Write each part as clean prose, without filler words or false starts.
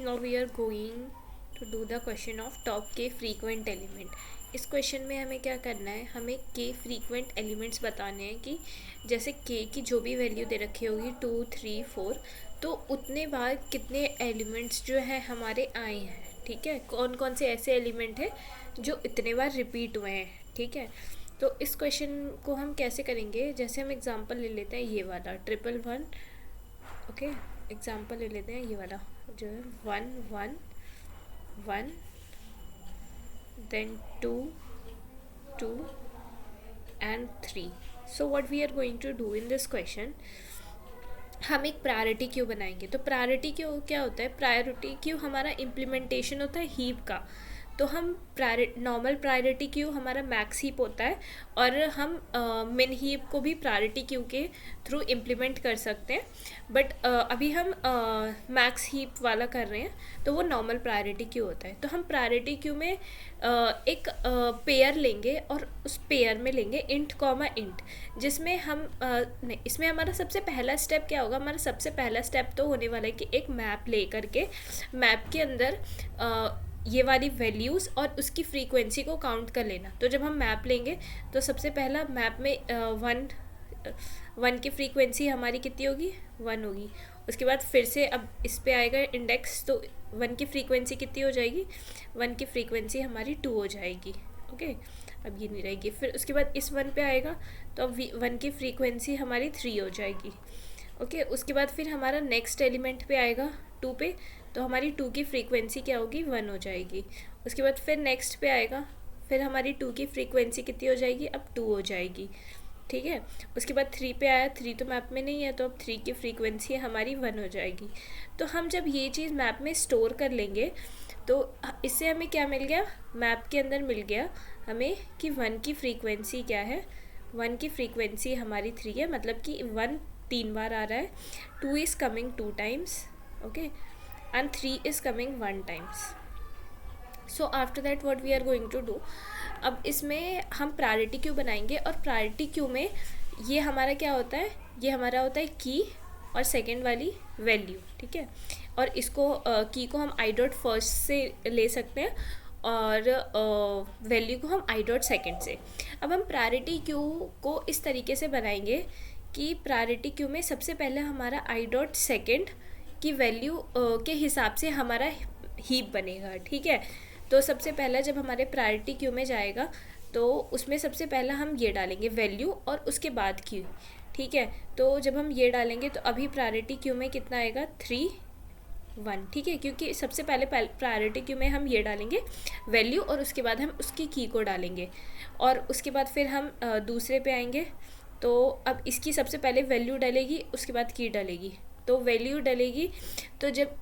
Now we are going to do the question of top k frequent element. इस question में हमें क्या करना है, हमें k फ्रीक्वेंट एलिमेंट्स बताने हैं कि जैसे k की जो भी वैल्यू दे रखी होगी 2, 3, 4, तो उतने बार कितने एलिमेंट्स जो है हमारे आए हैं. ठीक है, कौन कौन से ऐसे एलिमेंट हैं जो इतने बार रिपीट हुए हैं. ठीक है, तो इस क्वेश्चन को हम कैसे करेंगे, जैसे हम एग्जांपल ले लेते हैं ये वाला 111. ओके, एग्जांपल ले लेते हैं ये वाला जो है 1, 1, 1, then 2, 2 and 3. So what we are going to do in this question, हम एक प्रायोरिटी क्यू बनाएंगे. तो प्रायोरिटी क्यू क्या होता है, प्रायोरिटी क्यू हमारा इम्प्लीमेंटेशन होता है हीप का. तो हम नॉर्मल प्रायोरिटी क्यू हमारा मैक्स हीप होता है और हम मिन हीप को भी प्रायोरिटी क्यू के थ्रू इम्प्लीमेंट कर सकते हैं. बट अभी हम मैक्स हीप वाला कर रहे हैं, तो वो नॉर्मल प्रायोरिटी क्यू होता है. तो हम प्रायोरिटी क्यू में एक पेयर लेंगे और उस पेयर में लेंगे इंट कॉमा इंट, जिसमें हम नहीं, इसमें हमारा सबसे पहला स्टेप क्या होगा, हमारा सबसे पहला स्टेप तो होने वाला है कि एक मैप ले करके मैप के अंदर ये वाली वैल्यूज़ और उसकी फ्रीक्वेंसी को काउंट कर लेना. तो जब हम मैप लेंगे तो सबसे पहला मैप में वन की फ्रीक्वेंसी हमारी कितनी होगी, 1 होगी. उसके बाद फिर से अब इस पे आएगा इंडेक्स, तो 1 की फ्रीक्वेंसी कितनी हो जाएगी, 1 की फ्रीक्वेंसी हमारी 2 हो जाएगी. ओके, अब ये नहीं रहेगी. फिर उसके बाद इस 1 पे आएगा तो अब 1 की फ्रीक्वेंसी हमारी 3 हो जाएगी. ओके, उसके बाद फिर हमारा नेक्स्ट एलिमेंट पे आएगा 2 पे, तो हमारी 2 की फ्रीक्वेंसी क्या होगी, 1 हो जाएगी. उसके बाद फिर नेक्स्ट पे आएगा, फिर हमारी 2 की फ्रीक्वेंसी कितनी हो जाएगी, अब 2 हो जाएगी. ठीक है, उसके बाद 3 पे आया, 3 तो मैप में नहीं है, तो अब 3 की फ्रीक्वेंसी हमारी 1 हो जाएगी. तो हम जब ये चीज़ मैप में स्टोर कर लेंगे तो इससे हमें क्या मिल गया, मैप के अंदर मिल गया हमें कि 1 की फ्रीक्वेंसी क्या है, 1 की फ्रीक्वेंसी हमारी 3 है, मतलब कि 1 3 बार आ रहा है, 2 is coming 2 times. Okay, and 3 is coming 1 times. So after that what we are going to do, अब इसमें हम प्रायोरिटी क्यू बनाएंगे और प्रायोरिटी क्यू में ये हमारा क्या होता है, ये हमारा होता है की और सेकंड वाली वैल्यू. ठीक है, और इसको की को हम आई डॉट फर्स्ट से ले सकते हैं और वैल्यू को हम आई डॉट सेकेंड से. अब हम प्रायोरिटी क्यू को इस तरीके से बनाएंगे कि प्रायोरिटी क्यू में सबसे पहले हमारा आई डॉट सेकेंड की वैल्यू के हिसाब से हमारा हीप बनेगा. ठीक है, तो सबसे पहला जब हमारे प्रायोरिटी क्यू में जाएगा तो उसमें सबसे पहला हम ये डालेंगे वैल्यू और उसके बाद क्यू. ठीक है, तो जब हम ये डालेंगे तो अभी प्रायोरिटी क्यू में कितना आएगा, 3, 1. ठीक है, क्योंकि सबसे पहले प्रायोरिटी क्यू में हम ये डालेंगे वैल्यू और उसके बाद हम उसकी की को डालेंगे. और उसके बाद फिर हम दूसरे पे आएंगे, तो अब इसकी सबसे पहले वैल्यू डलेगी, उसके बाद की डलेगी. तो वैल्यू डलेगी, तो जब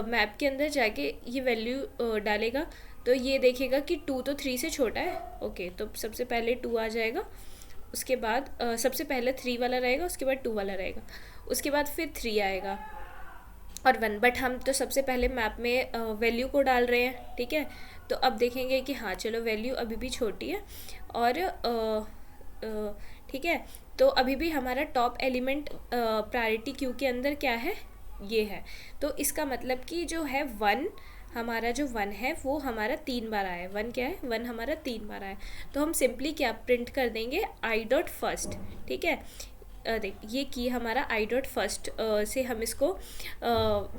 मैप के अंदर जाके ये वैल्यू डालेगा तो ये देखेगा कि 2 तो 3 से छोटा है. ओके, तो सबसे पहले 2 आ जाएगा, उसके बाद सबसे पहले 3 वाला रहेगा, उसके बाद 2 वाला रहेगा, उसके बाद फिर 3 आएगा और 1. बट हम तो सबसे पहले मैप में वैल्यू को डाल रहे हैं. ठीक है, तो अब देखेंगे कि हाँ चलो वैल्यू अभी भी छोटी है और ठीक है, तो अभी भी हमारा टॉप एलिमेंट प्रायोरिटी क्यू के अंदर क्या है, ये है. तो इसका मतलब कि जो है 1, हमारा जो 1 है वो हमारा 3 बार आया है. 1 क्या है, 1 हमारा 3 बार आया है. तो हम सिंपली क्या प्रिंट कर देंगे, आई डॉट फर्स्ट. ठीक है, देख ये की हमारा आई डॉट फर्स्ट से हम इसको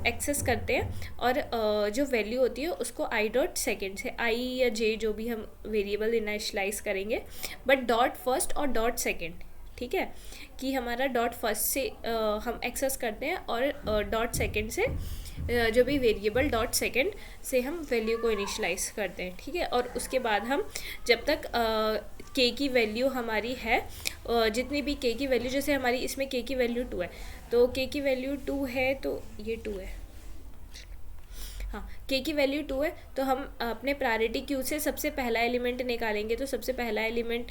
एक्सेस करते हैं और जो वैल्यू होती है उसको आई डॉट सेकेंड से, आई या जे जो भी हम वेरिएबल इनिशियलाइज करेंगे, बट डॉट फर्स्ट और डॉट सेकेंड. ठीक है, कि हमारा डॉट फर्स्ट से हम एक्सेस करते हैं और डॉट सेकेंड से जो भी वेरिएबल डॉट सेकेंड से हम वैल्यू को इनिशियलाइज करते हैं. ठीक है, और उसके बाद हम जब तक के की वैल्यू हमारी है, जितनी भी के की वैल्यू, जैसे हमारी इसमें के की वैल्यू 2 है, तो के की वैल्यू 2 है, तो ये 2 है, हाँ के की वैल्यू 2 है, तो हम अपने प्रायोरिटी क्यू से सबसे पहला एलिमेंट निकालेंगे. तो सबसे पहला एलिमेंट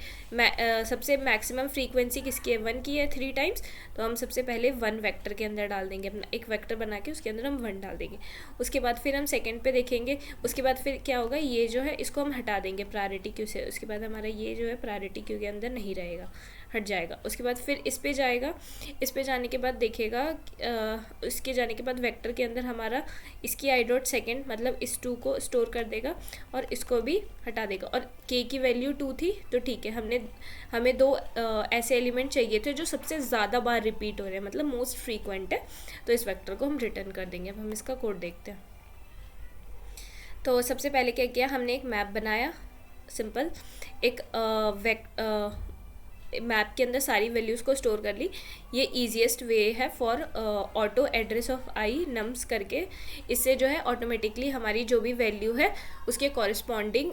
सबसे मैक्सिमम फ्रीक्वेंसी किसकी है, 1 की है 3 टाइम्स. तो हम सबसे पहले 1 वेक्टर के अंदर डाल देंगे, अपना एक वेक्टर बना के उसके अंदर हम 1 डाल देंगे. उसके बाद फिर हम सेकंड पे देखेंगे, उसके बाद फिर क्या होगा, ये जो है इसको हम हटा देंगे प्रायोरिटी क्यू से. उसके बाद हमारा ये जो है प्रायोरिटी क्यू के अंदर नहीं रहेगा. हट जाएगा। उसके बाद फिर इस पे जाएगा, इस पे जाने के बाद देखेगा, इसके जाने के बाद वेक्टर के अंदर हमारा इसकी आई डॉट सेकेंड मतलब इस 2 को स्टोर कर देगा और इसको भी हटा देगा। और k की वैल्यू 2 थी तो ठीक है, हमें 2 ऐसे एलिमेंट चाहिए थे जो सबसे ज़्यादा बार रिपीट हो रहे हैं, मतलब मोस्ट फ्रीक्वेंट है, तो इस वेक्टर को हम रिटर्न कर देंगे। अब हम इसका कोड देखते हैं। तो सबसे पहले क्या किया, हमने एक मैप बनाया सिंपल, एक मैप के अंदर सारी वैल्यूज़ को स्टोर कर ली। ये ईजीएस्ट वे है for auto address of I nums करके, इससे जो है ऑटोमेटिकली हमारी जो भी वैल्यू है उसके कॉरिस्पॉन्डिंग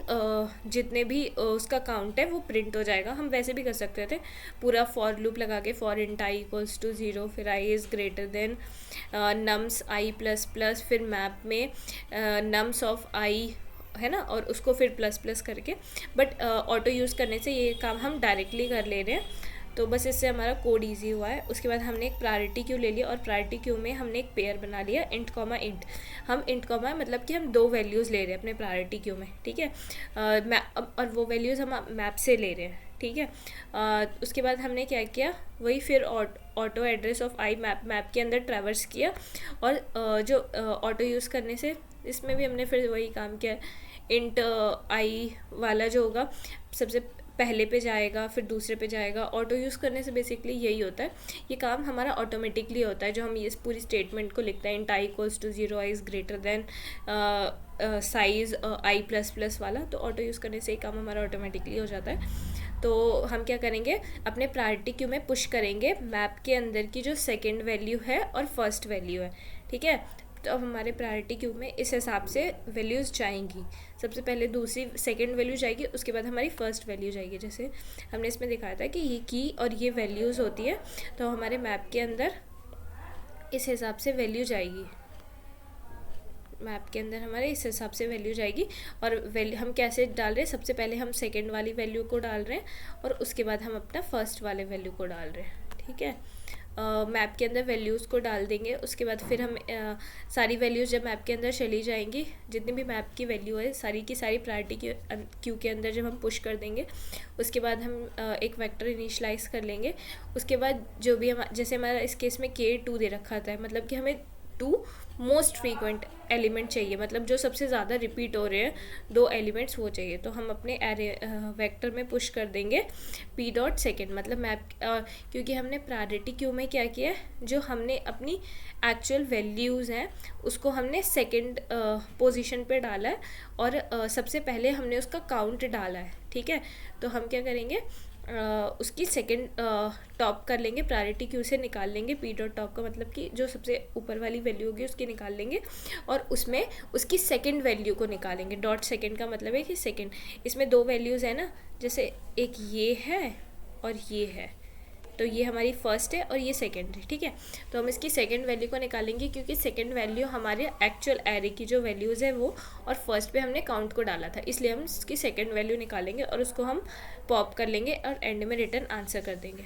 जितने भी उसका काउंट है वो प्रिंट हो जाएगा। हम वैसे भी कर सकते थे, पूरा फॉर लूप लगा के for int I equals to 0, फिर i is greater than nums i plus plus, फिर मैप में नम्स ऑफ आई है ना, और उसको फिर प्लस प्लस करके, बट ऑटो यूज़ करने से ये काम हम डायरेक्टली कर ले रहे हैं, तो बस इससे हमारा कोड इजी हुआ है। उसके बाद हमने एक प्रायोरिटी क्यू ले लिया और प्रायोरिटी क्यू में हमने एक पेयर बना लिया इंट कॉमा इंट। हम इंट कॉमा मतलब कि हम 2 वैल्यूज़ ले रहे हैं अपने प्रायोरिटी क्यू में, ठीक है, और वो वैल्यूज़ हम मैप से ले रहे हैं, ठीक है। उसके बाद हमने क्या किया, वही फिर auto address of I map के अंदर ट्रैवर्स किया, और जो ऑटो यूज़ करने से इसमें भी हमने फिर वही काम किया, इंट आई वाला जो होगा सबसे पहले पे जाएगा फिर दूसरे पे जाएगा। ऑटो यूज़ करने से बेसिकली यही होता है, ये काम हमारा ऑटोमेटिकली होता है। जो हम इस पूरी स्टेटमेंट को लिखते हैं, int I equals to 0, I is greater than size I plus plus वाला, तो ऑटो यूज़ करने से ये काम हमारा ऑटोमेटिकली हो जाता है। तो हम क्या करेंगे, अपने प्रायोरिटी क्यू में पुश करेंगे मैप के अंदर की जो सेकेंड वैल्यू है और फर्स्ट वैल्यू है, ठीक है। तो अब हमारे प्रायोरिटी क्यू में इस हिसाब से वैल्यूज़ जाएंगी, सबसे पहले दूसरी सेकंड वैल्यू जाएगी, उसके बाद हमारी फर्स्ट वैल्यू जाएगी। जैसे हमने इसमें दिखाया था कि ये की और ये वैल्यूज़ होती है, तो हमारे मैप के अंदर इस हिसाब से वैल्यू जाएगी, मैप के अंदर हमारे इस हिसाब से वैल्यू जाएगी। और वैल्यू हम कैसे डाल रहे हैं, सबसे पहले हम सेकंड वाली वैल्यू को डाल रहे हैं और उसके बाद हम अपना फर्स्ट वाले वैल्यू को डाल रहे हैं, ठीक है। मैप के अंदर वैल्यूज़ को डाल देंगे, उसके बाद फिर हम सारी वैल्यूज़ जब मैप के अंदर चली जाएंगी, जितनी भी मैप की वैल्यू है सारी की सारी प्रायोरिटी क्यू के अंदर जब हम पुश कर देंगे, उसके बाद हम एक वेक्टर इनिशियलाइज कर लेंगे। उसके बाद जो भी हम, जैसे हमारा इस केस में K2 दे रखा था, मतलब कि हमें 2 मोस्ट फ्रीक्वेंट एलिमेंट चाहिए, मतलब जो सबसे ज़्यादा रिपीट हो रहे हैं 2 एलिमेंट्स वो चाहिए, तो हम अपने एरे वेक्टर में पुश कर देंगे p डॉट सेकेंड, मतलब मैप क्योंकि हमने प्रायोरिटी क्यू में क्या किया है, जो हमने अपनी एक्चुअल वैल्यूज़ हैं उसको हमने सेकेंड पोजीशन पे डाला है और सबसे पहले हमने उसका काउंट डाला है, ठीक है। तो हम क्या करेंगे, उसकी सेकंड टॉप कर लेंगे, प्रायोरिटी क्यू से निकाल लेंगे p डॉट टॉप का मतलब कि जो सबसे ऊपर वाली वैल्यू होगी उसकी निकाल लेंगे और उसमें उसकी सेकंड वैल्यू को निकालेंगे। डॉट सेकंड का मतलब है कि सेकंड, इसमें 2 वैल्यूज़ है ना, जैसे एक ये है और ये है, तो ये हमारी फर्स्ट है और ये सेकंड है, ठीक है। तो हम इसकी सेकंड वैल्यू को निकालेंगे क्योंकि सेकंड वैल्यू हमारे एक्चुअल एरे की जो वैल्यूज़ है वो, और फर्स्ट पे हमने काउंट को डाला था, इसलिए हम इसकी सेकंड वैल्यू निकालेंगे और उसको हम पॉप कर लेंगे और एंड में रिटर्न आंसर कर देंगे।